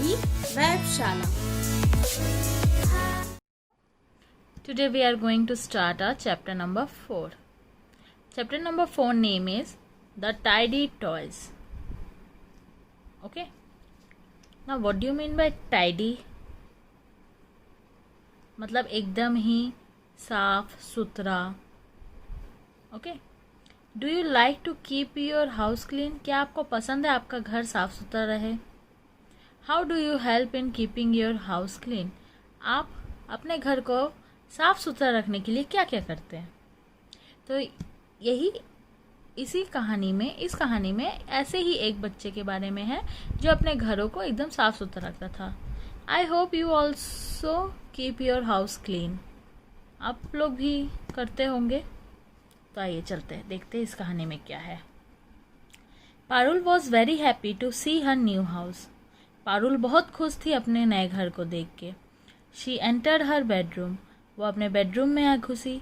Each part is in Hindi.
हमारी वेबशाला। Today we are going to start our chapter number 4. Chapter number 4 name is The Tidy Toys. Okay. Now what do you mean by tidy? मतलब एकदम ही साफ सुथरा. Okay. Do you like to keep your house clean? क्या आपको पसंद है आपका घर साफ सुथरा रहे? How do you help in keeping your house clean? आप अपने घर को साफ सुथरा रखने के लिए क्या क्या करते हैं? तो यही इस कहानी में ऐसे ही एक बच्चे के बारे में है जो अपने घरों को एकदम साफ सुथरा रखता था. I hope you also keep your house clean. आप लोग भी करते होंगे. तो आइए चलते हैं, देखते हैं इस कहानी में क्या है. Parul was very happy to see her new house. Parul बहुत खुश थी अपने नए घर को देख के. She entered her bedroom. वो अपने बेडरूम में आ घुसी.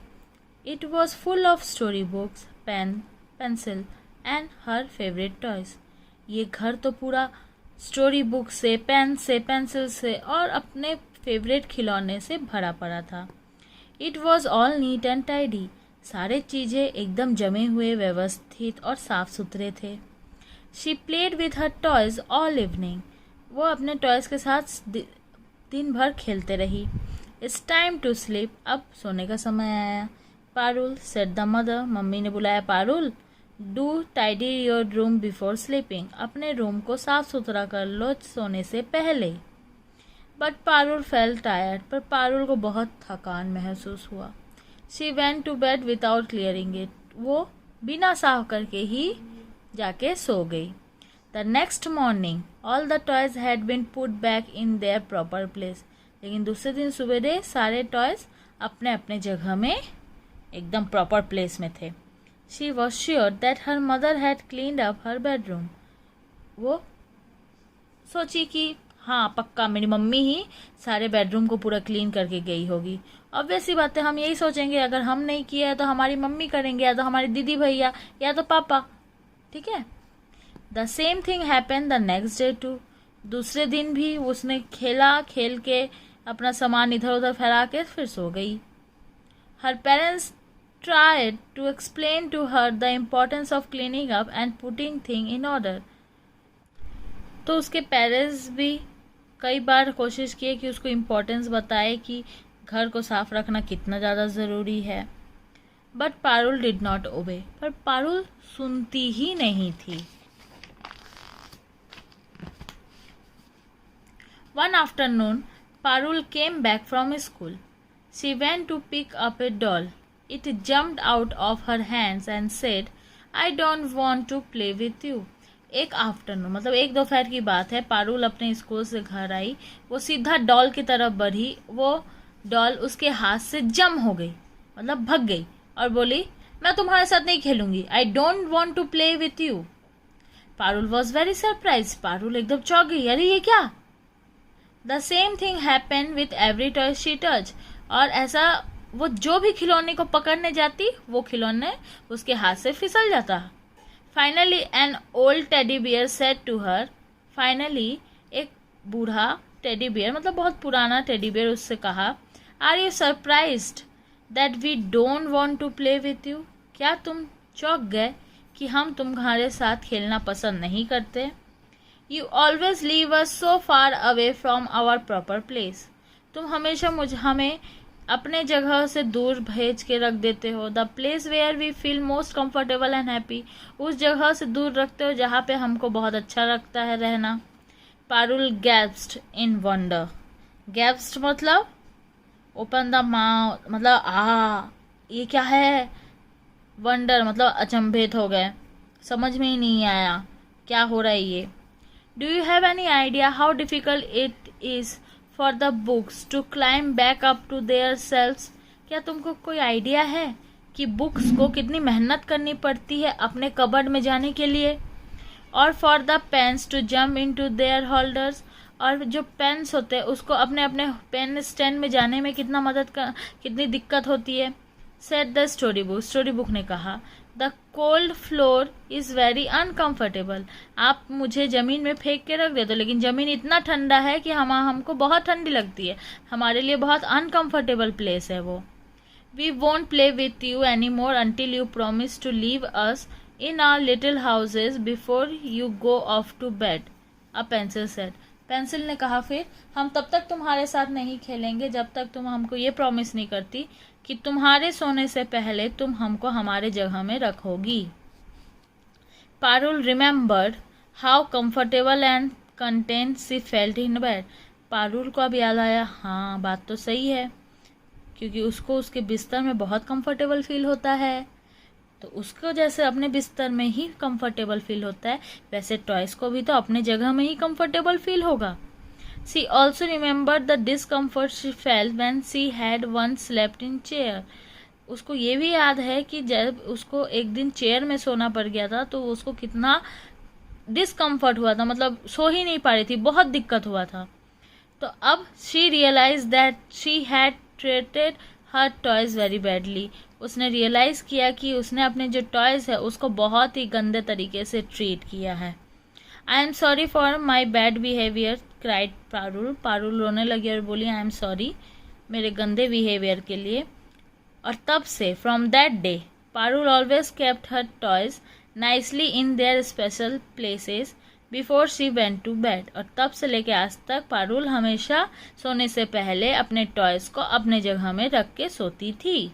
It was full of story books, pen, pencil and her favourite toys. ये घर तो पूरा स्टोरी बुक से, पेन से, पेंसिल से और अपने फेवरेट खिलौने से भरा पड़ा था. It was all neat and tidy. सारे चीज़ें एकदम जमे हुए, व्यवस्थित और साफ सुथरे थे. She played with her toys all evening. वो अपने टॉयज के साथ दिन भर खेलते रही. It's time to sleep. अब सोने का समय आया. Parul said the mother. Mummy ने बुलाया, Parul do tidy your room before sleeping. अपने रूम को साफ सुथरा कर लो सोने से पहले. But Parul felt tired. पर पारुल को बहुत थकान महसूस हुआ. She went to bed without clearing it. वो बिना साफ करके ही जाके सो गई. The next morning all the toys had been put back in their proper place. लेकिन दूसरे दिन सवेरे सारे टॉयज अपने अपने जगह में एकदम प्रॉपर प्लेस में थे. She was sure that her mother had cleaned up her bedroom. वो सोची कि हाँ पक्का मेरी मम्मी ही सारे बेडरूम को पूरा क्लीन करके गई होगी. ऑब्वियस सी बात है, हम यही सोचेंगे, अगर हम नहीं किया है तो हमारी मम्मी करेंगे, या तो हमारी दीदी भैया, या तो पापा. ठीक है. The same thing happen the next day too. दूसरे दिन भी उसने खेल के अपना सामान इधर उधर फैला के फिर सो गई. Her parents tried to explain to her the importance of cleaning up and putting thing in order. तो उसके पेरेंट्स भी कई बार कोशिश किए कि उसको इम्पोर्टेंस बताए कि घर को साफ रखना कितना ज़्यादा ज़रूरी है. But Parul did not obey. पर पारुल सुनती ही नहीं थी. One afternoon, Parul came back from school. She went to pick up a doll. It jumped out of her hands and said, I don't want to play with you. एक आफ्टरनून मतलब एक दोपहर की बात है. पारुल अपने स्कूल से घर आई. वो सीधा डॉल की तरफ बढ़ी. वो डॉल उसके हाथ से जम हो गई, मतलब भग गई और बोली, मैं तुम्हारे साथ नहीं खेलूंगी. I don't want to play with you. Parul was very surprised. Parul एकदम चौंक गई. अरे ये क्या? The same thing happened with every toy she touched. और ऐसा वो जो भी खिलौने को पकड़ने जाती वो खिलौने उसके हाथ से फिसल जाता. Finally an old teddy bear said to her. Finally एक बूढ़ा टेडी बियर मतलब बहुत पुराना टेडी बियर उससे कहा, Are you surprised that we don't want to play with you? क्या तुम चौंक गए कि हम तुम्हारे साथ खेलना पसंद नहीं करते? You always leave us so far away from our proper place. तुम हमेशा हमें अपने जगह से दूर भेज के रख देते हो. The place where we feel most comfortable and happy. उस जगह से दूर रखते हो जहाँ पे हमको बहुत अच्छा लगता है रहना. Parul gasped in wonder. Gasped मतलब open the mouth मतलब ये क्या है. Wonder मतलब अचंभित हो गए, समझ में ही नहीं आया क्या हो रहा है ये. Do you have any idea how difficult it is for the books to climb back up to their shelves? क्या तुमको कोई आइडिया है कि बुक्स को कितनी मेहनत करनी पड़ती है अपने कबर्ड में जाने के लिए? और for the pens to jump into their holders. और जो पेन्स होते हैं उसको अपने अपने पेन स्टैंड में जाने में कितनी दिक्कत होती है. Said the story book. Story book ने कहा, The cold floor is very uncomfortable. आप मुझे ज़मीन में फेंक के रख देते हो, लेकिन ज़मीन इतना ठंडा है कि हमको बहुत ठंडी लगती है, हमारे लिए बहुत अनकम्फर्टेबल प्लेस है वो। We won't play with you any more until you promise to leave us in our little houses before you go off to bed, a pencil said. Pencil ने कहा, फिर हम तब तक तुम्हारे साथ नहीं खेलेंगे जब तक तुम हमको ये प्रॉमिस नहीं करती कि तुम्हारे सोने से पहले तुम हमको हमारे जगह में रखोगी। Parul remembered how comfortable and content she felt in bed. Parul को अब याद आया, हाँ बात तो सही है, क्योंकि उसको उसके बिस्तर में बहुत कंफर्टेबल फील होता है, तो उसको जैसे अपने बिस्तर में ही कंफर्टेबल फील होता है, वैसे टॉयज को भी तो अपने जगह में ही कंफर्टेबल फील होगा। She also remembered the discomfort she felt when she had once slept in chair. उसको ये भी याद है कि जब उसको एक दिन चेयर में सोना पड़ गया था तो उसको कितना डिस्कम्फर्ट हुआ था, मतलब सो ही नहीं पा रही थी, बहुत दिक्कत हुआ था। तो अब she realized that she had treated her toys very badly. उसने रियलाइज़ किया कि उसने अपने जो टॉयज़ है उसको बहुत ही गंदे तरीके से ट्रीट किया है। I am sorry for my bad behaviour, cried Parul. Parul रोने लगी और बोली, आई एम सॉरी मेरे गंदे बिहेवियर के लिए। और तब से from that day Parul always kept her toys nicely in their special places before she went to bed. और तब से लेके आज तक पारुल हमेशा सोने से पहले अपने टॉयज़ को अपने जगह में रख के सोती थी।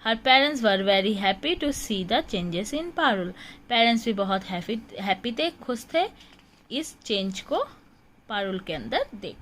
Her parents were very happy to see the changes in Parul. Parents भी बहुत हैप्पी थे, खुश थे इस चेंज को पारुल के अंदर देख